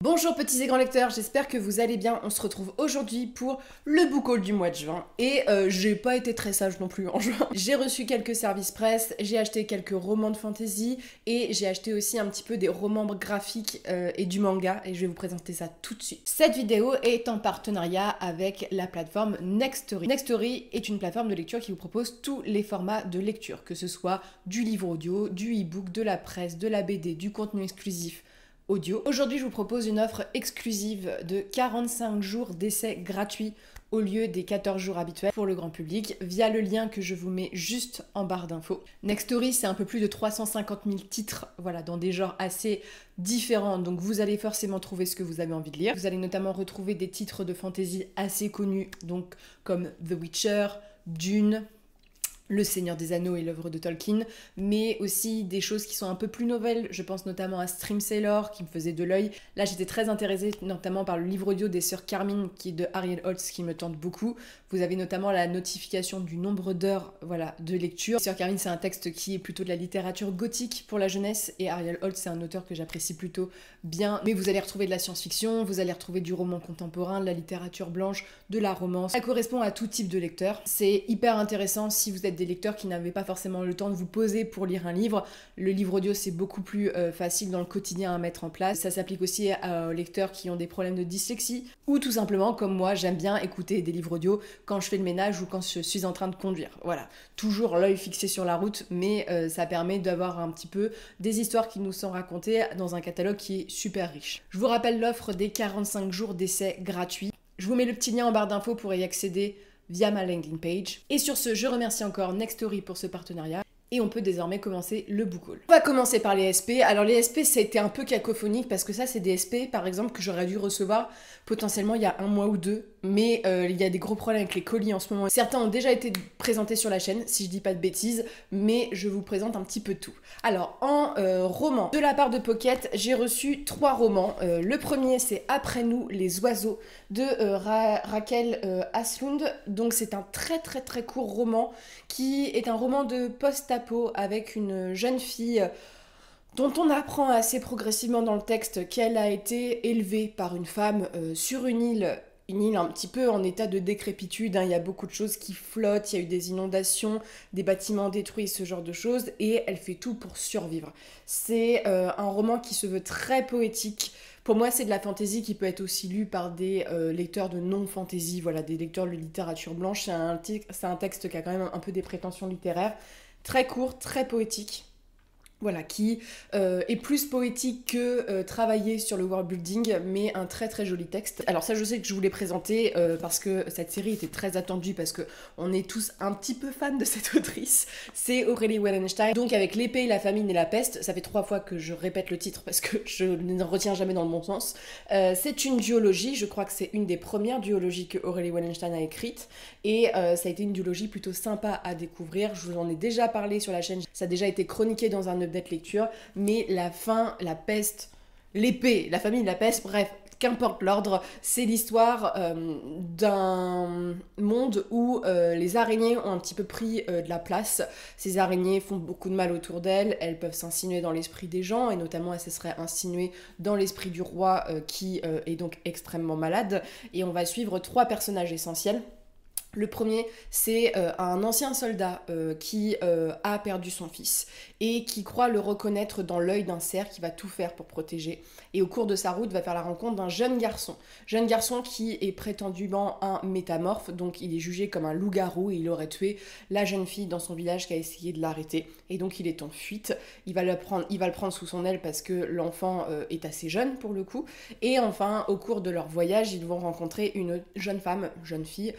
Bonjour petits et grands lecteurs, j'espère que vous allez bien. On se retrouve aujourd'hui pour le book haul du mois de juin. Et j'ai pas été très sage non plus en juin. J'ai reçu quelques services presse, j'ai acheté quelques romans de fantasy et j'ai acheté aussi un petit peu des romans graphiques et du manga. Et je vais vous présenter ça tout de suite. Cette vidéo est en partenariat avec la plateforme Nextory. Nextory est une plateforme de lecture qui vous propose tous les formats de lecture, que ce soit du livre audio, du e-book, de la presse, de la BD, du contenu exclusif audio. Aujourd'hui, je vous propose une offre exclusive de 45 jours d'essai gratuit au lieu des 14 jours habituels pour le grand public via le lien que je vous mets juste en barre d'infos. Nextory, c'est un peu plus de 350 000 titres, voilà, dans des genres assez différents, donc vous allez forcément trouver ce que vous avez envie de lire. Vous allez notamment retrouver des titres de fantasy assez connus, donc comme The Witcher, Dune, Le Seigneur des Anneaux et l'œuvre de Tolkien, mais aussi des choses qui sont un peu plus nouvelles. Je pense notamment à Stream Sailor, qui me faisait de l'œil. Là, j'étais très intéressée notamment par le livre audio des Sœurs Carmine, qui est de Ariel Holtz, qui me tente beaucoup. Vous avez notamment la notification du nombre d'heures, voilà, de lecture. Sœurs Carmine, c'est un texte qui est plutôt de la littérature gothique pour la jeunesse, et Ariel Holtz, c'est un auteur que j'apprécie plutôt bien. Mais vous allez retrouver de la science-fiction, vous allez retrouver du roman contemporain, de la littérature blanche, de la romance. Ça correspond à tout type de lecteur. C'est hyper intéressant si vous êtes des lecteurs qui n'avaient pas forcément le temps de vous poser pour lire un livre. Le livre audio, c'est beaucoup plus facile dans le quotidien à mettre en place. Ça s'applique aussi aux lecteurs qui ont des problèmes de dyslexie ou tout simplement, comme moi, j'aime bien écouter des livres audio quand je fais le ménage ou quand je suis en train de conduire. Voilà, toujours l'œil fixé sur la route, mais ça permet d'avoir un petit peu des histoires qui nous sont racontées dans un catalogue qui est super riche. Je vous rappelle l'offre des 45 jours d'essai gratuit. Je vous mets le petit lien en barre d'infos pour y accéder via ma landing page. Et sur ce, je remercie encore Nextory pour ce partenariat. Et on peut désormais commencer le book haul. On va commencer par les SP. Alors les SP, ça a été un peu cacophonique parce que ça, c'est des SP, par exemple, que j'aurais dû recevoir potentiellement il y a un mois ou deux. Mais il y a des gros problèmes avec les colis en ce moment. Certains ont déjà été présentés sur la chaîne, si je dis pas de bêtises, mais je vous présente un petit peu tout. Alors, en roman, de la part de Pocket, j'ai reçu 3 romans. Le premier, c'est Après nous, les oiseaux, de Raquel Aslund. Donc c'est un très court roman, qui est un roman de post-apo avec une jeune fille dont on apprend assez progressivement dans le texte qu'elle a été élevée par une femme sur une île un petit peu en état de décrépitude, hein. Il y a beaucoup de choses qui flottent, il y a eu des inondations, des bâtiments détruits, ce genre de choses, et elle fait tout pour survivre. C'est un roman qui se veut très poétique. Pour moi, c'est de la fantaisie qui peut être aussi lue par des lecteurs de non-fantaisie, voilà, des lecteurs de littérature blanche. C'est un texte qui a quand même un peu des prétentions littéraires, très court, très poétique. Voilà, qui est plus poétique que travailler sur le world building, mais un très joli texte. Alors ça, je sais que je vous l'ai présenté parce que cette série était très attendue, parce que on est tous un petit peu fans de cette autrice. C'est Aurélie Wallenstein. Donc avec L'épée, la famine et la peste, ça fait 3 fois que je répète le titre parce que je ne retiens jamais dans le bon sens. C'est une duologie, je crois que c'est une des premières duologies que Aurélie Wallenstein a écrites, et ça a été une duologie plutôt sympa à découvrir. Je vous en ai déjà parlé sur la chaîne, ça a déjà été chroniqué dans un update lecture, mais la fin, la peste, l'épée, la famille, la peste, bref, qu'importe l'ordre, c'est l'histoire d'un monde où les araignées ont un petit peu pris de la place. Ces araignées font beaucoup de mal autour d'elles, elles peuvent s'insinuer dans l'esprit des gens, et notamment elles se seraient insinuées dans l'esprit du roi qui est donc extrêmement malade, et on va suivre 3 personnages essentiels. Le premier, c'est un ancien soldat qui a perdu son fils et qui croit le reconnaître dans l'œil d'un cerf qui va tout faire pour protéger. Et au cours de sa route, va faire la rencontre d'un jeune garçon qui est prétendument un métamorphe, donc il est jugé comme un loup-garou et il aurait tué la jeune fille dans son village qui a essayé de l'arrêter. Et donc il est en fuite, il va le prendre sous son aile parce que l'enfant est assez jeune pour le coup. Et enfin, au cours de leur voyage, ils vont rencontrer une jeune fille,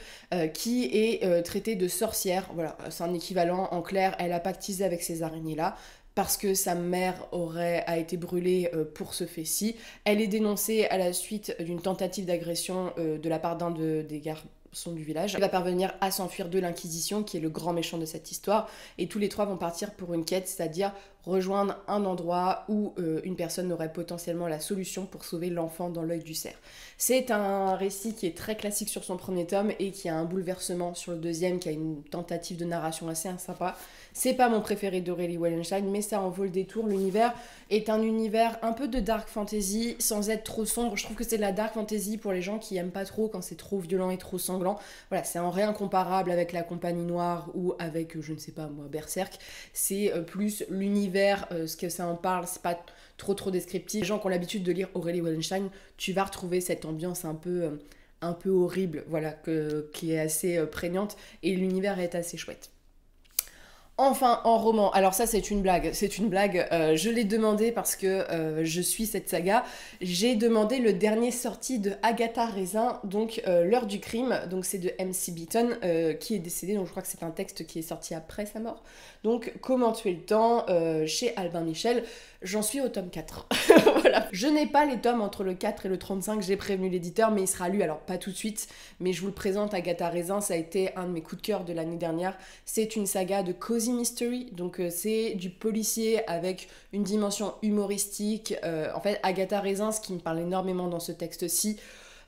qui est traitée de sorcière. Voilà, c'est un équivalent. En clair, elle a pactisé avec ces araignées-là parce que sa mère a été brûlée pour ce fait-ci. Elle est dénoncée à la suite d'une tentative d'agression de la part d'un des garçons du village. Elle va parvenir à s'enfuir de l'Inquisition, qui est le grand méchant de cette histoire, et tous les 3 vont partir pour une quête, c'est-à-dire rejoindre un endroit où une personne aurait potentiellement la solution pour sauver l'enfant dans l'œil du cerf. C'est un récit qui est très classique sur son premier tome et qui a un bouleversement sur le deuxième, qui a une tentative de narration assez sympa. C'est pas mon préféré d'Aurélie Wallenstein, mais ça en vaut le détour. L'univers est un univers un peu de dark fantasy, sans être trop sombre. Je trouve que c'est de la dark fantasy pour les gens qui aiment pas trop quand c'est trop violent et trop sanglant. Voilà, c'est en rien comparable avec La Compagnie Noire ou avec, je ne sais pas moi, Berserk. C'est plus l'univers, ce que ça en parle, c'est pas trop descriptif. Les gens qui ont l'habitude de lire Aurélie Wallenstein, tu vas retrouver cette ambiance un peu horrible, voilà, qui est assez prégnante, et l'univers est assez chouette. Enfin, en roman, alors ça c'est une blague, je l'ai demandé parce que je suis cette saga, j'ai demandé le dernier sorti de Agatha Raisin, donc L'heure du crime, donc c'est de MC Beaton, qui est décédé, donc je crois que c'est un texte qui est sorti après sa mort. Donc Comment tuer le temps, chez Albin Michel, j'en suis au tome 4. Voilà. Je n'ai pas les tomes entre le 4 et le 35, j'ai prévenu l'éditeur, mais il sera lu, alors pas tout de suite, mais je vous le présente, Agatha Raisin, ça a été un de mes coups de cœur de l'année dernière. C'est une saga de cozy mystery, donc c'est du policier avec une dimension humoristique. En fait, Agatha Raisin, ce qui me parle énormément dans ce texte-ci,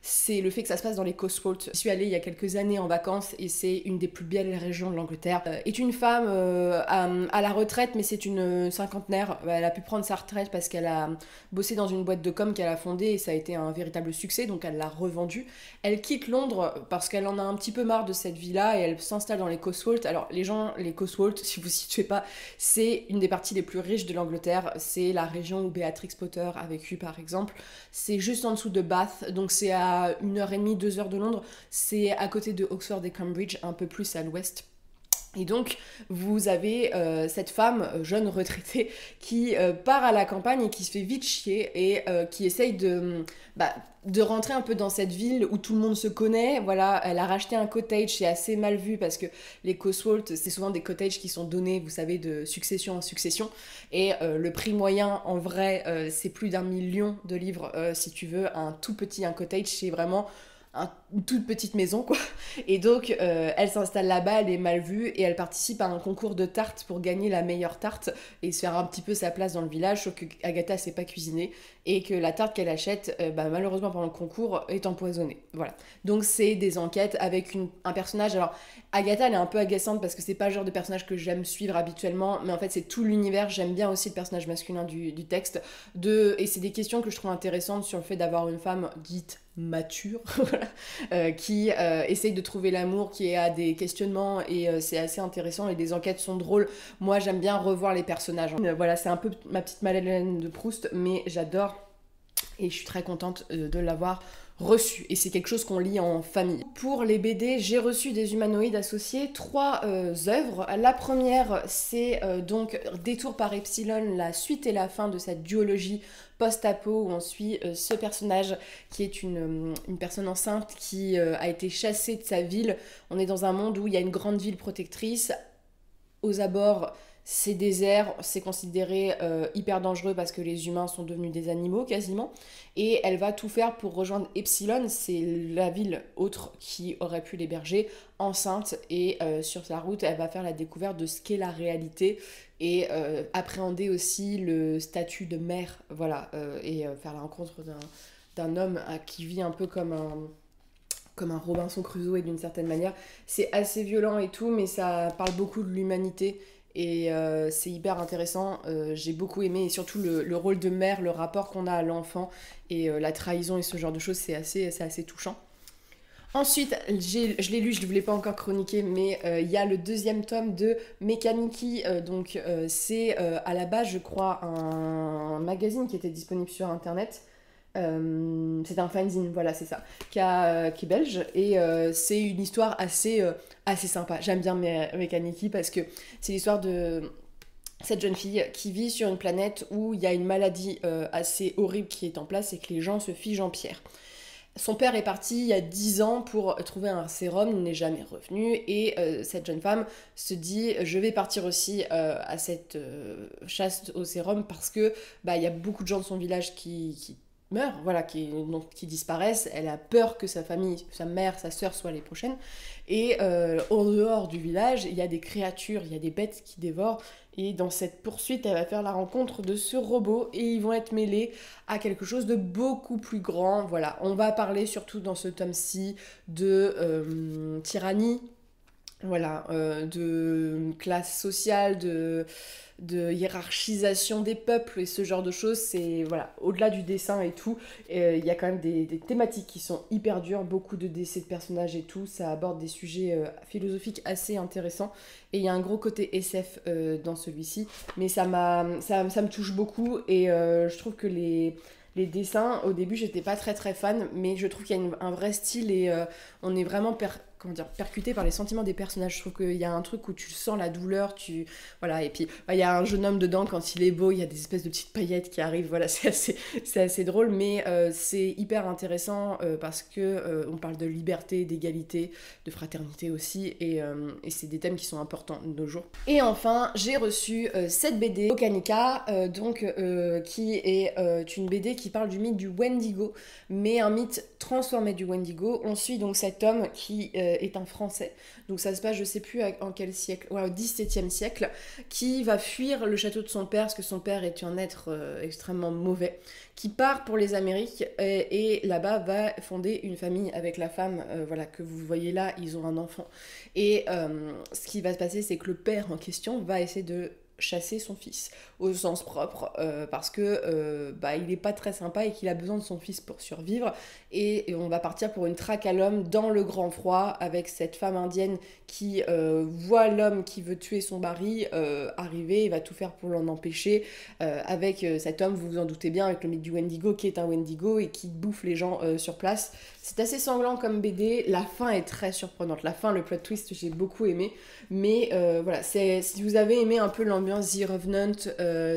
c'est le fait que ça se passe dans les Cotswolds. Je suis allée il y a quelques années en vacances et c'est une des plus belles régions de l'Angleterre. Est une femme à la retraite, mais c'est une cinquantenaire. Elle a pu prendre sa retraite parce qu'elle a bossé dans une boîte de com qu'elle a fondée et ça a été un véritable succès, donc elle l'a revendue. Elle quitte Londres parce qu'elle en a un petit peu marre de cette vie-là et elle s'installe dans les Cotswolds. Alors les Cotswolds, si vous ne situez pas, c'est une des parties les plus riches de l'Angleterre. C'est la région où Béatrix Potter a vécu par exemple. C'est juste en dessous de Bath, donc c'est à 1h30, 2h de Londres, c'est à côté de Oxford et Cambridge, un peu plus à l'ouest. Et donc, vous avez cette femme, jeune retraitée, qui part à la campagne et qui se fait vite chier et qui essaye de rentrer un peu dans cette ville où tout le monde se connaît. Voilà, elle a racheté un cottage, c'est assez mal vu parce que les Cotswolds, c'est souvent des cottages qui sont donnés, vous savez, de succession en succession. Et le prix moyen, en vrai, c'est plus d'1 million de livres, si tu veux. Un cottage, c'est vraiment une toute petite maison quoi, et donc elle s'installe là-bas, elle est mal vue et elle participe à un concours de tartes pour gagner la meilleure tarte et se faire un petit peu sa place dans le village, sauf que Agatha sait pas cuisiner et que la tarte qu'elle achète malheureusement pendant le concours est empoisonnée, voilà. Donc c'est des enquêtes avec un personnage, alors Agatha elle est un peu agaçante parce que c'est pas le genre de personnage que j'aime suivre habituellement, mais en fait c'est tout l'univers, j'aime bien aussi le personnage masculin du texte, et c'est des questions que je trouve intéressantes sur le fait d'avoir une femme dite mature qui essaye de trouver l'amour, qui a des questionnements et c'est assez intéressant et les enquêtes sont drôles. Moi j'aime bien revoir les personnages. Voilà, c'est un peu ma petite Madeleine de Proust, mais j'adore et je suis très contente de l'avoir reçu et c'est quelque chose qu'on lit en famille. Pour les BD, j'ai reçu des humanoïdes associés, 3 œuvres. La première, c'est donc Détour par Epsilon, la suite et la fin de cette duologie post-apo où on suit ce personnage qui est une personne enceinte qui a été chassée de sa ville. On est dans un monde où il y a une grande ville protectrice. Aux abords, c'est désert, c'est considéré hyper dangereux parce que les humains sont devenus des animaux quasiment. Et elle va tout faire pour rejoindre Epsilon, c'est la ville autre qui aurait pu l'héberger, enceinte. Et sur sa route, elle va faire la découverte de ce qu'est la réalité et appréhender aussi le statut de mère, voilà, et faire la rencontre d'un homme qui vit un peu comme un Robinson Crusoe et d'une certaine manière. C'est assez violent et tout, mais ça parle beaucoup de l'humanité et c'est hyper intéressant. J'ai beaucoup aimé et surtout le rôle de mère, le rapport qu'on a à l'enfant et la trahison et ce genre de choses, c'est assez touchant. Ensuite, je l'ai lu, je ne voulais pas encore chroniquer, mais il y a le 2e tome de Mechaniki, c'est à la base, je crois, un magazine qui était disponible sur internet. C'est un fanzine, voilà, c'est ça, qui est belge, et c'est une histoire assez sympa. J'aime bien Mechaniki parce que c'est l'histoire de cette jeune fille qui vit sur une planète où il y a une maladie assez horrible qui est en place et que les gens se figent en pierre. Son père est parti il y a 10 ans pour trouver un sérum, il n'est jamais revenu et cette jeune femme se dit je vais partir aussi à cette chasse au sérum parce que il y a beaucoup de gens de son village qui meurent, voilà, qui disparaissent. Elle a peur que sa famille, sa mère, sa sœur soient les prochaines. Et au dehors du village, il y a des créatures, il y a des bêtes qui dévorent. Et dans cette poursuite, elle va faire la rencontre de ce robot et ils vont être mêlés à quelque chose de beaucoup plus grand. Voilà, on va parler surtout dans ce tome-ci de tyrannie, voilà, de classe sociale, de hiérarchisation des peuples et ce genre de choses. C'est, voilà, au-delà du dessin et tout, il y a quand même des thématiques qui sont hyper dures, beaucoup de décès de personnages et tout, ça aborde des sujets philosophiques assez intéressants et il y a un gros côté SF dans celui-ci, mais ça me touche beaucoup et je trouve que les dessins, au début, j'étais pas très très fan, mais je trouve qu'il y a un vrai style et on est vraiment percuté par les sentiments des personnages. Je trouve qu'il y a un truc où tu sens la douleur, voilà, et puis il y a un jeune homme dedans, quand il est beau, il y a des espèces de petites paillettes qui arrivent, voilà, c'est assez drôle, mais c'est hyper intéressant parce que on parle de liberté, d'égalité, de fraternité aussi, et c'est des thèmes qui sont importants de nos jours. Et enfin, j'ai reçu cette BD Okanika, qui est une BD qui parle du mythe du Wendigo, mais un mythe transformé du Wendigo. On suit donc cet homme qui est un Français, donc ça se passe je sais plus en quel siècle, ouais, au XVIIe siècle, qui va fuir le château de son père parce que son père est un être extrêmement mauvais, qui part pour les Amériques et là-bas va fonder une famille avec la femme, voilà, que vous voyez là, ils ont un enfant. Et ce qui va se passer, c'est que le père en question va essayer de chasser son fils au sens propre parce que il est pas très sympa et qu'il a besoin de son fils pour survivre et on va partir pour une traque à l'homme dans le grand froid avec cette femme indienne qui voit l'homme qui veut tuer son mari arriver et va tout faire pour l'en empêcher avec cet homme, vous vous en doutez bien, avec le mythe du Wendigo qui est un Wendigo et qui bouffe les gens sur place. C'est assez sanglant comme BD, la fin est très surprenante, la fin, le plot twist, j'ai beaucoup aimé, mais voilà, si vous avez aimé un peu l'ambiance The Revenant,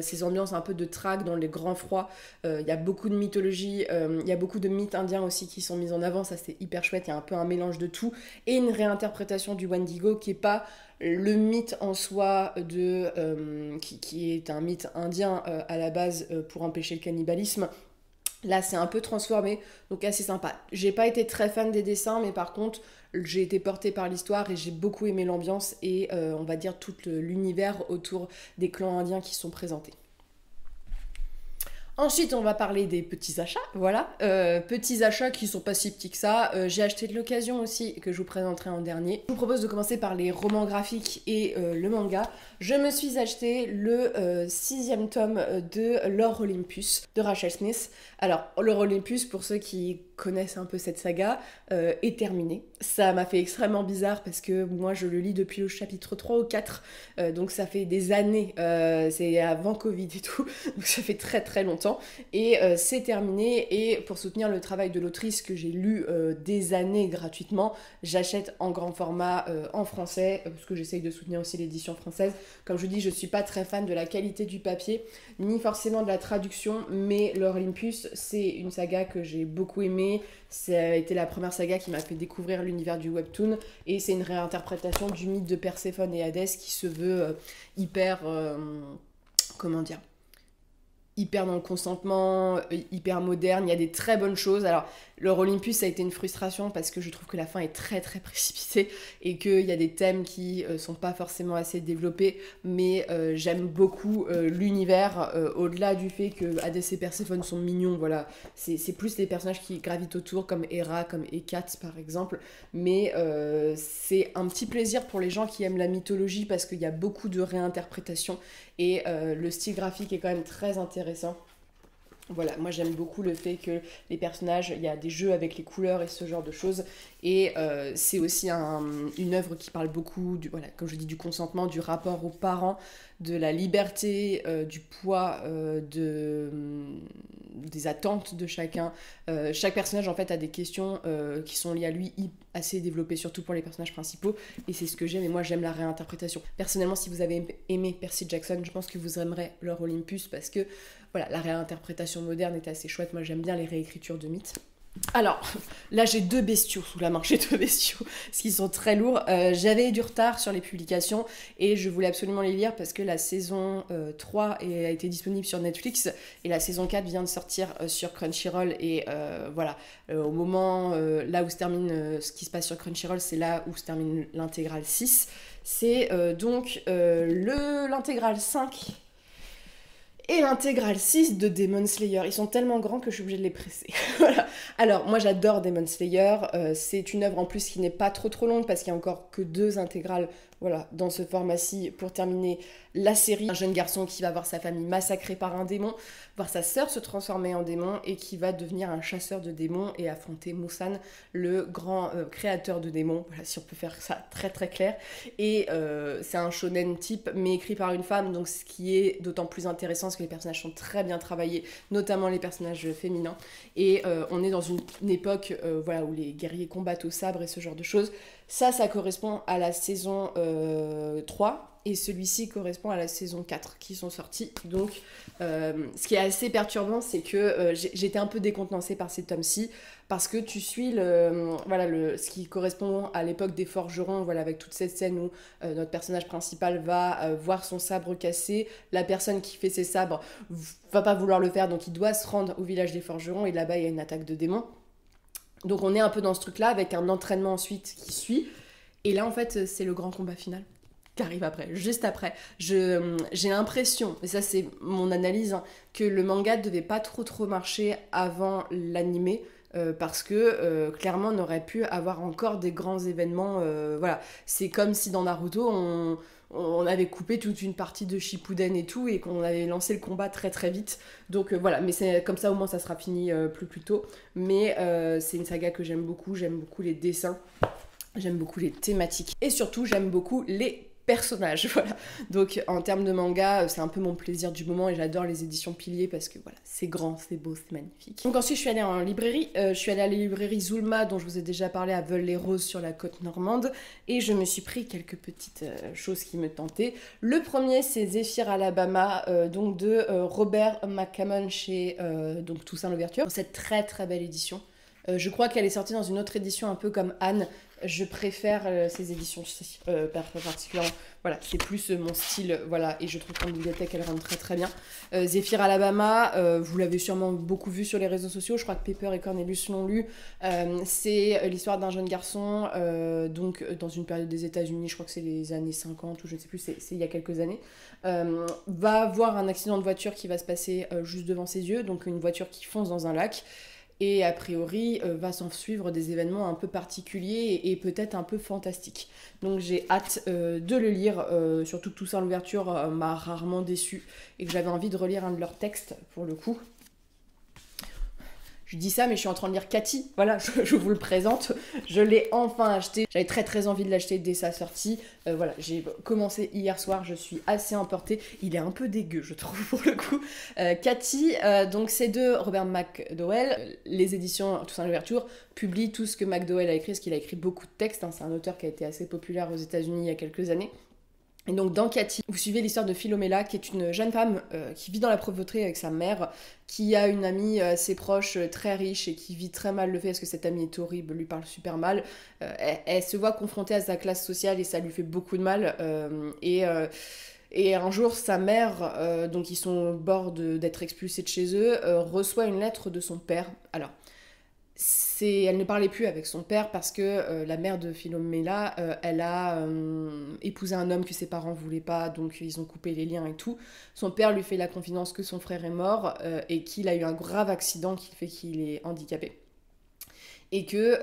ces ambiances un peu de traque dans les grands froids, il y a beaucoup de mythologie, il y a beaucoup de mythes indiens aussi qui sont mis en avant, ça c'est hyper chouette, il y a un peu un mélange de tout, et une réinterprétation du Wendigo qui est pas le mythe en soi qui est un mythe indien à la base pour empêcher le cannibalisme. Là, c'est un peu transformé, donc assez sympa. J'ai pas été très fan des dessins, mais par contre, j'ai été portée par l'histoire et j'ai beaucoup aimé l'ambiance et on va dire tout l'univers autour des clans indiens qui sont présentés. Ensuite, on va parler des petits achats, voilà. Petits achats qui sont pas si petits que ça. J'ai acheté de l'occasion aussi, que je vous présenterai en dernier. Je vous propose de commencer par les romans graphiques et le manga. Je me suis acheté le 6e tome de Lore Olympus de Rachel Smith. Alors, Lore Olympus, pour ceux qui connaissent un peu cette saga, est terminé. Ça m'a fait extrêmement bizarre parce que moi je le lis depuis le chapitre 3 ou 4, donc ça fait des années, c'est avant Covid et tout, donc ça fait très très longtemps, et c'est terminé, et pour soutenir le travail de l'autrice que j'ai lu des années gratuitement, j'achète en grand format en français, parce que j'essaye de soutenir aussi l'édition française. Comme je vous dis, je suis pas très fan de la qualité du papier, ni forcément de la traduction, mais Lore Olympus, c'est une saga que j'ai beaucoup aimée. Ça a été la première saga qui m'a fait découvrir l'univers du webtoon et c'est une réinterprétation du mythe de Perséphone et Hadès qui se veut hyper, comment dire, hyper dans le consentement, hyper moderne, il y a des très bonnes choses. Alors, Lore Olympus, ça a été une frustration parce que je trouve que la fin est très très précipitée et qu'il y a des thèmes qui sont pas forcément assez développés, mais j'aime beaucoup l'univers, au-delà du fait que Hadès et Perséphone sont mignons, voilà, c'est plus les personnages qui gravitent autour, comme Héra, comme Hécate par exemple, mais c'est un petit plaisir pour les gens qui aiment la mythologie parce qu'il y a beaucoup de réinterprétations et le style graphique est quand même très intéressant. Voilà, moi j'aime beaucoup le fait que les personnages, il y a des jeux avec les couleurs et ce genre de choses. Et c'est aussi une œuvre qui parle beaucoup, voilà, comme je dis, du consentement, du rapport aux parents, de la liberté, du poids, des attentes de chacun. Chaque personnage en fait a des questions qui sont liées à lui, assez développées, surtout pour les personnages principaux. Et c'est ce que j'aime, et moi j'aime la réinterprétation. Personnellement, si vous avez aimé Percy Jackson, je pense que vous aimerez Lore Olympus parce que voilà, la réinterprétation moderne est assez chouette. Moi j'aime bien les réécritures de mythes. Alors, là j'ai 2 bestiaux sous la main, j'ai 2 bestiaux, parce qu'ils sont très lourds. J'avais du retard sur les publications et je voulais absolument les lire parce que la saison 3 a été disponible sur Netflix et la saison 4 vient de sortir sur Crunchyroll. Et voilà, au moment là où se termine ce qui se passe sur Crunchyroll, c'est là où se termine l'intégrale 6. C'est donc l'intégrale 5 et l'intégrale 6 de Demon Slayer. Ils sont tellement grands que je suis obligée de les presser. Voilà. Alors, moi j'adore Demon Slayer. C'est une œuvre en plus qui n'est pas trop longue parce qu'il n'y a encore que 2 intégrales, voilà, dans ce format-ci pour terminer la série. Un jeune garçon qui va voir sa famille massacrée par un démon, voir sa sœur se transformer en démon et qui va devenir un chasseur de démons et affronter Musan, le grand créateur de démons. Voilà, si on peut faire ça très clair. Et c'est un shonen type mais écrit par une femme, donc ce qui est d'autant plus intéressant parce que les personnages sont très bien travaillés, notamment les personnages féminins. Et on est dans une époque voilà, où les guerriers combattent au sabre et ce genre de choses. Ça correspond à la saison 3 et celui-ci correspond à la saison 4 qui sont sortis. Donc ce qui est assez perturbant, c'est que j'étais un peu décontenancée par ces tomes-ci parce que tu suis ce qui correspond à l'époque des forgerons, voilà, avec toute cette scène où notre personnage principal va voir son sabre cassé, la personne qui fait ses sabres va pas vouloir le faire, donc il doit se rendre au village des forgerons et là-bas il y a une attaque de démons. Donc on est un peu dans ce truc-là avec un entraînement ensuite qui suit. Et là en fait c'est le grand combat final qui arrive après, juste après. J'ai l'impression, et ça c'est mon analyse, hein, que le manga devait pas trop marcher avant l'animé. Parce que clairement on aurait pu avoir encore des grands événements. Voilà, c'est comme si dans Naruto on avait coupé toute une partie de Shippuden et tout et qu'on avait lancé le combat très vite. Donc voilà, mais c'est comme ça au moins ça sera fini plus tôt. Mais c'est une saga que j'aime beaucoup les dessins, j'aime beaucoup les thématiques et surtout j'aime beaucoup les personnages, voilà. Donc en termes de manga, c'est un peu mon plaisir du moment et j'adore les éditions Piliers parce que voilà, c'est grand, c'est beau, c'est magnifique. Donc ensuite je suis allée en librairie, je suis allée à la librairie Zulma dont je vous ai déjà parlé à Veules-les-Roses sur la côte normande et je me suis pris quelques petites choses qui me tentaient. Le premier c'est Zephyr Alabama, donc de Robert McCammon chez donc Toussaint Louverture. Cette très belle édition. Je crois qu'elle est sortie dans une autre édition un peu comme Anne. Je préfère ces éditions-ci particulièrement. Voilà, c'est plus mon style, voilà, et je trouve qu'en bibliothèque elle rentre très bien. Zephyr Alabama, vous l'avez sûrement beaucoup vu sur les réseaux sociaux, je crois que Pepper et Cornelius l'ont lu. C'est l'histoire d'un jeune garçon, donc dans une période des États-Unis, je crois que c'est les années 50 ou je ne sais plus, c'est il y a quelques années, va voir un accident de voiture qui va se passer juste devant ses yeux, donc une voiture qui fonce dans un lac. Et a priori, va s'en suivre des événements un peu particuliers et peut-être un peu fantastiques. Donc j'ai hâte de le lire, surtout que Toussaint Louverture m'a rarement déçue et que j'avais envie de relire un de leurs textes pour le coup. Je dis ça, mais je suis en train de lire Cathy. Voilà, je vous le présente. Je l'ai enfin acheté. J'avais très envie de l'acheter dès sa sortie. Voilà, j'ai commencé hier soir. Je suis assez emportée. Il est un peu dégueu, je trouve, pour le coup. Cathy, donc c'est de Robert McDowell. Les éditions Toussaint Louverture publient tout ce que McDowell a écrit, parce qu'il a écrit beaucoup de textes. Hein. C'est un auteur qui a été assez populaire aux États-Unis il y a quelques années. Et donc dans Cathy, vous suivez l'histoire de Philomela, qui est une jeune femme qui vit dans la pauvreté avec sa mère, qui a une amie assez proche, très riche, et qui vit très mal le fait parce que cette amie est horrible, lui parle super mal. Elle se voit confrontée à sa classe sociale et ça lui fait beaucoup de mal. Et un jour, sa mère, donc ils sont au bord d'être expulsés de chez eux, reçoit une lettre de son père. Alors, elle ne parlait plus avec son père parce que la mère de Philomela, elle a épousé un homme que ses parents voulaient pas, donc ils ont coupé les liens et tout. Son père lui fait la confidence que son frère est mort et qu'il a eu un grave accident qui fait qu'il est handicapé. Et que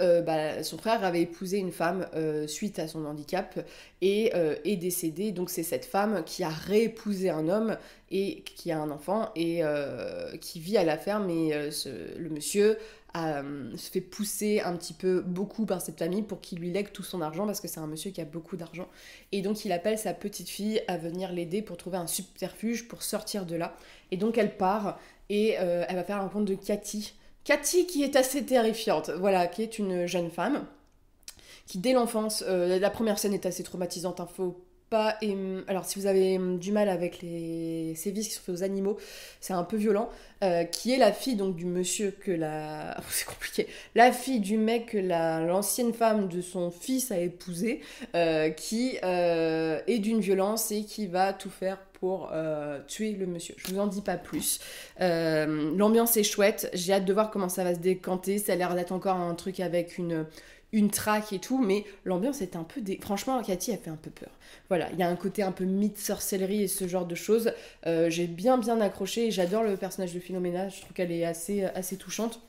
son frère avait épousé une femme suite à son handicap et est décédé. Donc c'est cette femme qui a réépousé un homme et qui a un enfant et qui vit à la ferme. Et le monsieur se fait pousser un petit peu beaucoup par cette famille pour qu'il lui lègue tout son argent parce que c'est un monsieur qui a beaucoup d'argent. Et donc il appelle sa petite fille à venir l'aider pour trouver un subterfuge pour sortir de là. Et donc elle part et elle va faire la rencontre de Cathy. Cathy qui est assez terrifiante, voilà, qui est une jeune femme qui dès l'enfance, la première scène est assez traumatisante, hein, faut pas alors si vous avez du mal avec les sévices qui sont faits aux animaux, c'est un peu violent, qui est la fille donc du monsieur que c'est compliqué. La fille du mec que l'ancienne femme de son fils a épousé, qui est d'une violence et qui va tout faire pour tuer le monsieur. Je vous en dis pas plus. L'ambiance est chouette, j'ai hâte de voir comment ça va se décanter, ça a l'air d'être encore un truc avec une traque et tout, mais l'ambiance est un peu... Franchement, Cathy, elle fait un peu peur. Voilà, il y a un côté un peu mythe, sorcellerie et ce genre de choses. J'ai bien accroché et j'adore le personnage de Philomena, je trouve qu'elle est assez touchante.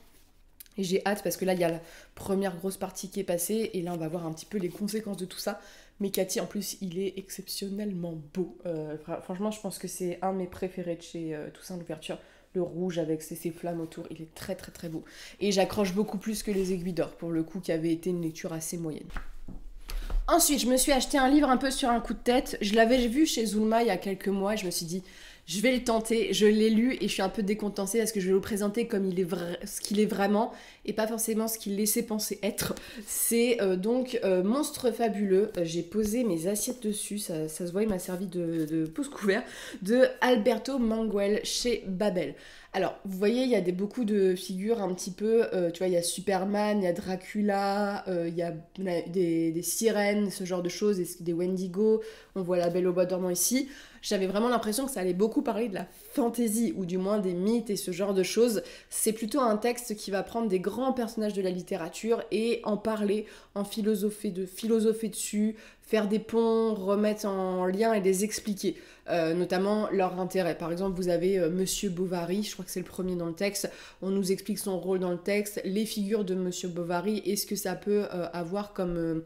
Et j'ai hâte parce que là, il y a la première grosse partie qui est passée et là, on va voir un petit peu les conséquences de tout ça. Mais Cathy, en plus, il est exceptionnellement beau. Franchement, je pense que c'est un de mes préférés de chez Toussaint Louverture. Le rouge avec ses flammes autour, il est très beau. Et j'accroche beaucoup plus que les Aiguilles d'Or, pour le coup, qui avait été une lecture assez moyenne. Ensuite, je me suis acheté un livre un peu sur un coup de tête. Je l'avais vu chez Zulma il y a quelques mois et je me suis dit, je vais le tenter. Je l'ai lu et je suis un peu décontenancée parce que je vais vous présenter comme ce qu'il est vraiment et pas forcément ce qu'il laissait penser être. C'est donc Monstre fabuleux. J'ai posé mes assiettes dessus, ça se voit, il m'a servi de pouce-couvert, de Alberto Manguel chez Babel. Alors, vous voyez, il y a beaucoup de figures un petit peu, tu vois, il y a Superman, il y a Dracula, il y a des sirènes, ce genre de choses, des Wendigo, on voit la Belle au bois dormant ici. J'avais vraiment l'impression que ça allait beaucoup parler de la fantasy, ou du moins des mythes et ce genre de choses. C'est plutôt un texte qui va prendre des grands personnages de la littérature et en parler, en philosopher dessus, faire des ponts, remettre en lien et les expliquer, notamment leur intérêt. Par exemple, vous avez Monsieur Bovary, je crois que c'est le premier dans le texte, on nous explique son rôle dans le texte, les figures de Monsieur Bovary et ce que ça peut avoir comme...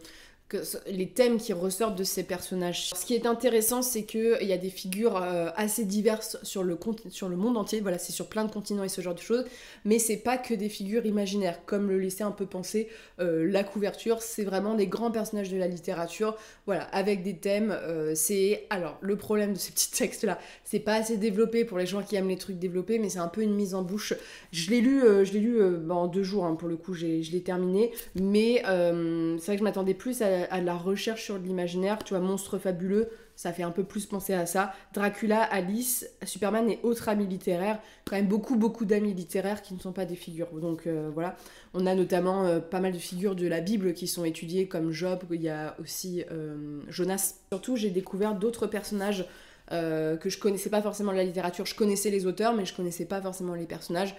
les thèmes qui ressortent de ces personnages. Ce qui est intéressant, c'est qu'il y a des figures assez diverses sur le monde entier, voilà, c'est sur plein de continents et ce genre de choses, mais c'est pas que des figures imaginaires, comme le laissait un peu penser la couverture, c'est vraiment des grands personnages de la littérature, voilà, avec des thèmes, Alors, le problème de ces petits textes-là, c'est pas assez développé pour les gens qui aiment les trucs développés, mais c'est un peu une mise en bouche. Je l'ai lu en 2 jours, hein, pour le coup, je l'ai terminé, mais c'est vrai que je m'attendais plus à de la recherche sur de l'imaginaire, tu vois, Monstre fabuleux, ça fait un peu plus penser à ça. Dracula, Alice, Superman et autres amis littéraires, quand même beaucoup d'amis littéraires qui ne sont pas des figures. Donc voilà, on a notamment pas mal de figures de la Bible qui sont étudiées, comme Job, il y a aussi Jonas. Surtout, j'ai découvert d'autres personnages que je connaissais pas forcément de la littérature. Je connaissais les auteurs, mais je connaissais pas forcément les personnages.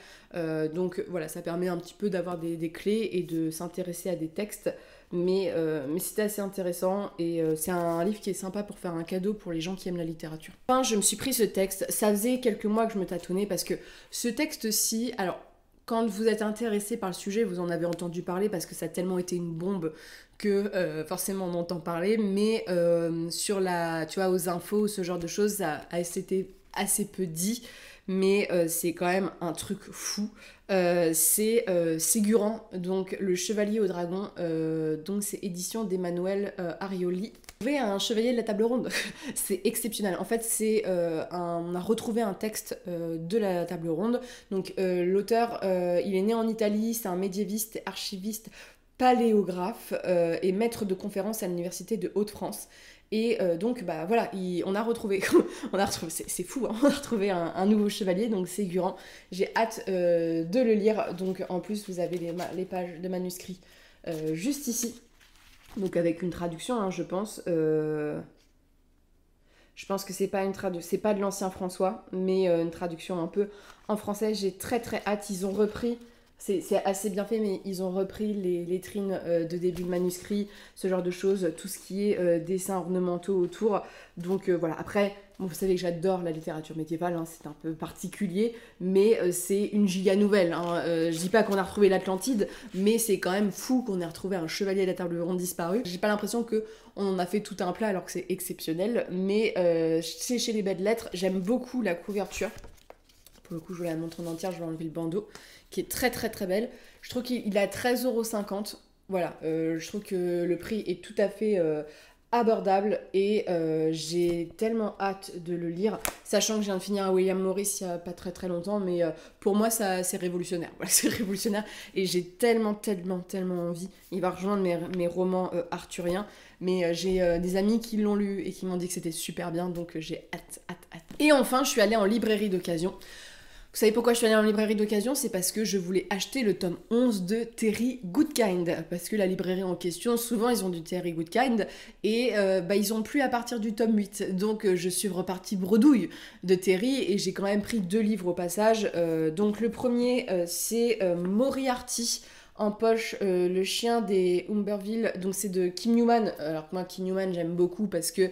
Donc voilà, ça permet un petit peu d'avoir des clés et de s'intéresser à des textes. Mais c'était assez intéressant et c'est un livre qui est sympa pour faire un cadeau pour les gens qui aiment la littérature. Enfin, je me suis pris ce texte. Ça faisait quelques mois que je me tâtonnais parce que ce texte-ci... Alors, quand vous êtes intéressé par le sujet, vous en avez entendu parler parce que ça a tellement été une bombe que forcément on entend parler, mais tu vois, aux infos, ce genre de choses, ça a été assez peu dit, mais c'est quand même un truc fou. C'est Ségurant, donc le Chevalier au Dragon, donc c'est édition d'Emmanuel Arioli. Vous voyez, un chevalier de la table ronde, c'est exceptionnel. En fait, on a retrouvé un texte de la table ronde. Donc l'auteur, il est né en Italie, c'est un médiéviste, archiviste, paléographe et maître de conférences à l'université de Haute-France. Et donc, bah voilà, on a retrouvé, c'est fou, hein, on a retrouvé un nouveau chevalier, donc Ségurant. J'ai hâte de le lire. Donc en plus, vous avez les pages de manuscrits juste ici. Donc avec une traduction, hein, je pense. Je pense que c'est pas de l'ancien François, mais une traduction un peu en français. J'ai très hâte. Ils ont repris, c'est assez bien fait, mais ils ont repris les lettrines de début de manuscrit, ce genre de choses, tout ce qui est dessins ornementaux autour. Donc voilà, après, bon, vous savez que j'adore la littérature médiévale, hein, c'est un peu particulier, mais c'est une giga nouvelle. Hein. Je dis pas qu'on a retrouvé l'Atlantide, mais c'est quand même fou qu'on ait retrouvé un chevalier de la table ronde disparu. J'ai pas l'impression qu'on en a fait tout un plat alors que c'est exceptionnel, mais c'est chez les belles lettres. J'aime beaucoup la couverture. Pour le coup, je vous la montre en entière, je vais enlever le bandeau, qui est très belle. Je trouve qu'il est à 13,50 €. Voilà, je trouve que le prix est tout à fait abordable et j'ai tellement hâte de le lire, sachant que je viens de finir un William Morris il y a pas très longtemps, mais pour moi c'est révolutionnaire. Voilà, c'est révolutionnaire et j'ai tellement envie. Il va rejoindre mes romans arthuriens, mais j'ai des amis qui l'ont lu et qui m'ont dit que c'était super bien, donc j'ai hâte. Et enfin, je suis allée en librairie d'occasion. Vous savez pourquoi je suis allée en librairie d'occasion? C'est parce que je voulais acheter le tome 11 de Terry Goodkind. Parce que la librairie en question, souvent ils ont du Terry Goodkind et ils ont plus à partir du tome 8. Donc je suis repartie bredouille de Terry et j'ai quand même pris 2 livres au passage. Donc le premier c'est Moriarty en poche, le chien des Umberville. Donc c'est de Kim Newman. Alors moi Kim Newman j'aime beaucoup parce que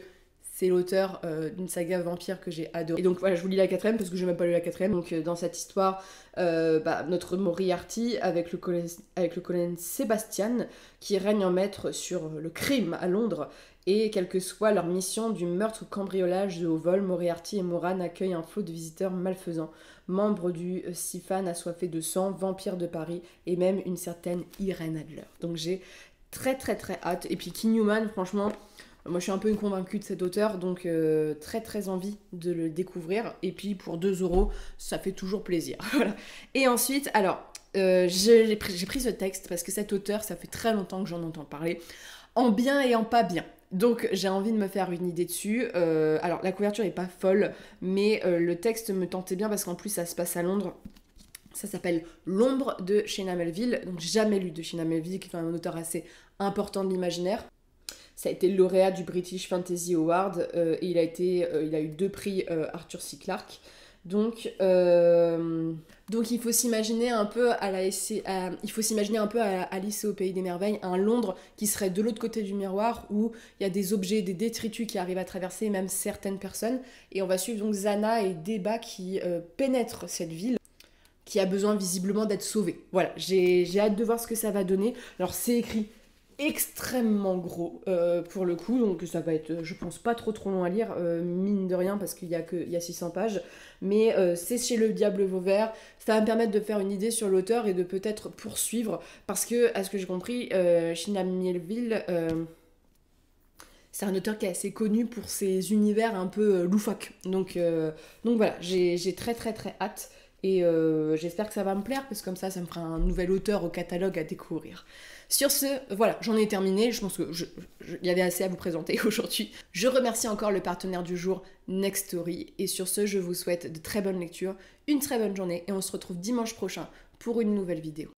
c'est l'auteur d'une saga vampire que j'ai adoré. Et donc voilà, je vous lis la 4ème parce que j'ai même pas lu la 4ème. Donc dans cette histoire, notre Moriarty avec le colonel Sebastian qui règne en maître sur le crime à Londres. Et quelle que soit leur mission, du meurtre au cambriolage de haut vol, Moriarty et Moran accueillent un flot de visiteurs malfaisants, membres du Sifan assoiffés de sang, vampires de Paris et même une certaine Irene Adler. Donc j'ai très très très hâte. Et puis Kim Newman, franchement... Moi, je suis un peu une convaincue de cet auteur, donc très très envie de le découvrir. Et puis pour 2€, ça fait toujours plaisir. Voilà. Et ensuite, alors, j'ai pris ce texte parce que cet auteur, ça fait très longtemps que j'en entends parler, en bien et en pas bien. Donc j'ai envie de me faire une idée dessus. Alors la couverture n'est pas folle, mais le texte me tentait bien parce qu'en plus ça se passe à Londres. Ça s'appelle L'ombre de Shena Melville. Donc j'ai jamais lu de Shena Melville, qui est quand même un auteur assez important de l'imaginaire. Ça a été lauréat du British Fantasy Award et il a eu 2 prix Arthur C. Clarke. Donc il faut s'imaginer un peu à Alice au Pays des Merveilles, un Londres qui serait de l'autre côté du miroir où il y a des objets, des détritus qui arrivent à traverser même certaines personnes. Et on va suivre donc Zana et Deba qui pénètrent cette ville, qui a besoin visiblement d'être sauvée. Voilà, j'ai hâte de voir ce que ça va donner. Alors c'est écrit extrêmement gros pour le coup, donc ça va être, je pense, pas trop long à lire, mine de rien, parce qu'il y a 600 pages, mais c'est chez Le Diable Vauvert. Ça va me permettre de faire une idée sur l'auteur et de peut-être poursuivre, parce que, à ce que j'ai compris, Shena Melville, c'est un auteur qui est assez connu pour ses univers un peu loufoques. Donc voilà, j'ai très très très hâte. Et j'espère que ça va me plaire, parce que comme ça me fera un nouvel auteur au catalogue à découvrir. Sur ce, voilà, j'en ai terminé. Je pense qu'il y avait assez à vous présenter aujourd'hui. Je remercie encore le partenaire du jour, Next Story. Et sur ce, je vous souhaite de très bonnes lectures, une très bonne journée, et on se retrouve dimanche prochain pour une nouvelle vidéo.